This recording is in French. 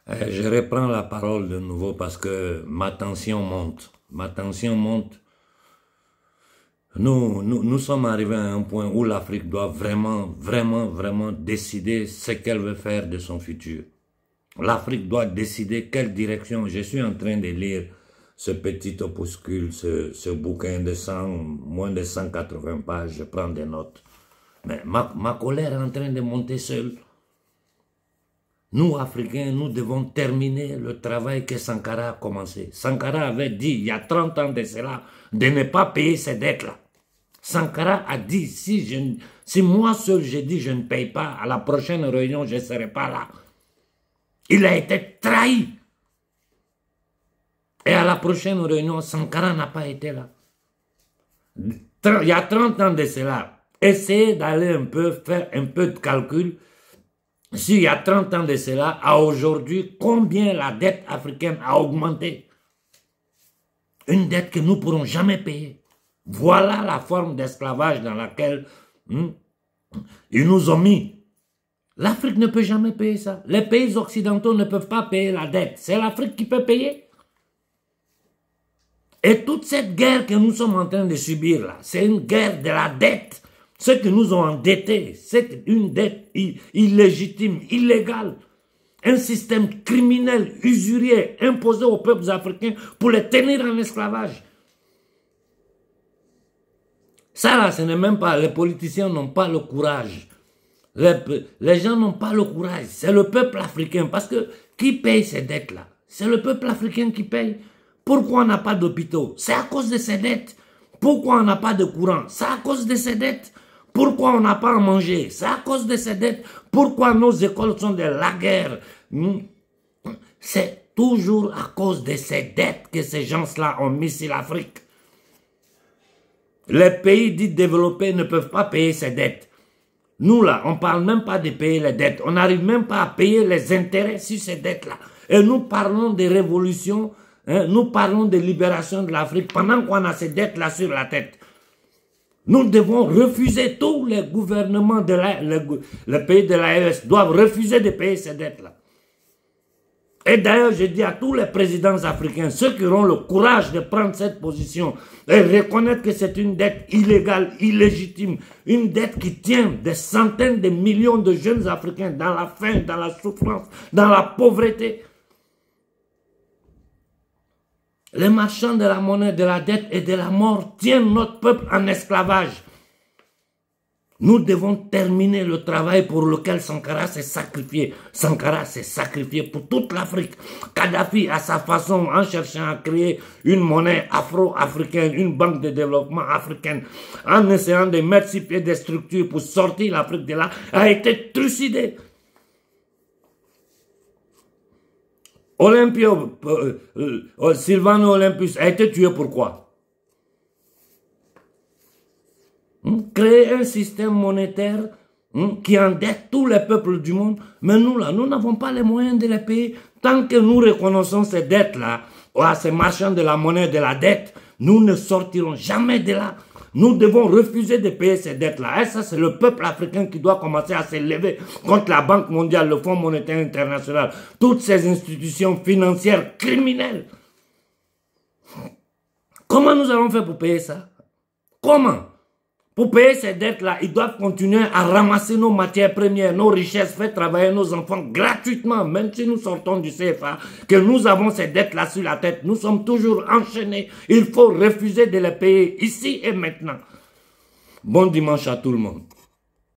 Je reprends la parole de nouveau parce que ma tension monte. Ma tension monte. Nous sommes arrivés à un point où l'Afrique doit vraiment décider ce qu'elle veut faire de son futur. L'Afrique doit décider quelle direction. Je suis en train de lire ce petit opuscule, ce bouquin de moins de 180 pages. Je prends des notes. Mais ma colère est en train de monter seule. Nous, Africains, nous devons terminer le travail que Sankara a commencé. Sankara avait dit, il y a 30 ans de cela, de ne pas payer ces dettes-là. Sankara a dit, si moi seul j'ai dit je ne paye pas, à la prochaine réunion, je ne serai pas là. Il a été trahi. Et à la prochaine réunion, Sankara n'a pas été là. Il y a 30 ans de cela, essayez d'aller un peu, faire un peu de calcul. S'il y a 30 ans de cela, à aujourd'hui, combien la dette africaine a augmenté? Une dette que nous ne pourrons jamais payer. Voilà la forme d'esclavage dans laquelle ils nous ont mis. L'Afrique ne peut jamais payer ça. Les pays occidentaux ne peuvent pas payer la dette. C'est l'Afrique qui peut payer. Et toute cette guerre que nous sommes en train de subir là, c'est une guerre de la dette. Ceux qui nous ont endettés, c'est une dette illégitime, illégale. Un système criminel, usurier, imposé aux peuples africains pour les tenir en esclavage. Ça là, ce n'est même pas, les politiciens n'ont pas le courage. Les gens n'ont pas le courage. C'est le peuple africain. Parce que qui paye ces dettes-là? C'est le peuple africain qui paye. Pourquoi on n'a pas d'hôpitaux? C'est à cause de ces dettes. Pourquoi on n'a pas de courant? C'est à cause de ces dettes. Pourquoi on n'a pas à manger? C'est à cause de ces dettes. Pourquoi nos écoles sont des laguerres? C'est toujours à cause de ces dettes que ces gens-là ont mis sur l'Afrique. Les pays dits développés ne peuvent pas payer ces dettes. Nous là, on ne parle même pas de payer les dettes. On n'arrive même pas à payer les intérêts sur ces dettes-là. Et nous parlons de révolution, nous parlons de libération de l'Afrique pendant qu'on a ces dettes-là sur la tête. Nous devons refuser, tous les gouvernements de les pays de l'AES doivent refuser de payer ces dettes-là. Et d'ailleurs, je dis à tous les présidents africains, ceux qui auront le courage de prendre cette position et reconnaître que c'est une dette illégale, illégitime, une dette qui tient des centaines de millions de jeunes Africains dans la faim, dans la souffrance, dans la pauvreté. Les marchands de la monnaie, de la dette et de la mort tiennent notre peuple en esclavage. Nous devons terminer le travail pour lequel Sankara s'est sacrifié. Sankara s'est sacrifié pour toute l'Afrique. Kadhafi, à sa façon, en cherchant à créer une monnaie afro-africaine, une banque de développement africaine, en essayant de mettre sur pied des structures pour sortir l'Afrique de là, a été trucidé. Sylvano Olympus a été tué pourquoi? Créer un système monétaire qui endette tous les peuples du monde. Mais nous là, nous n'avons pas les moyens de les payer. Tant que nous reconnaissons ces dettes-là, à ces marchands de la monnaie, de la dette, nous ne sortirons jamais de là. Nous devons refuser de payer ces dettes-là. Et ça, c'est le peuple africain qui doit commencer à s'élever contre la Banque mondiale, le Fonds monétaire international, toutes ces institutions financières criminelles. Comment nous allons faire pour payer ça? Comment? Pour payer ces dettes-là, ils doivent continuer à ramasser nos matières premières, nos richesses, faire travailler nos enfants gratuitement, même si nous sortons du CFA, que nous avons ces dettes-là sur la tête. Nous sommes toujours enchaînés. Il faut refuser de les payer ici et maintenant. Bon dimanche à tout le monde.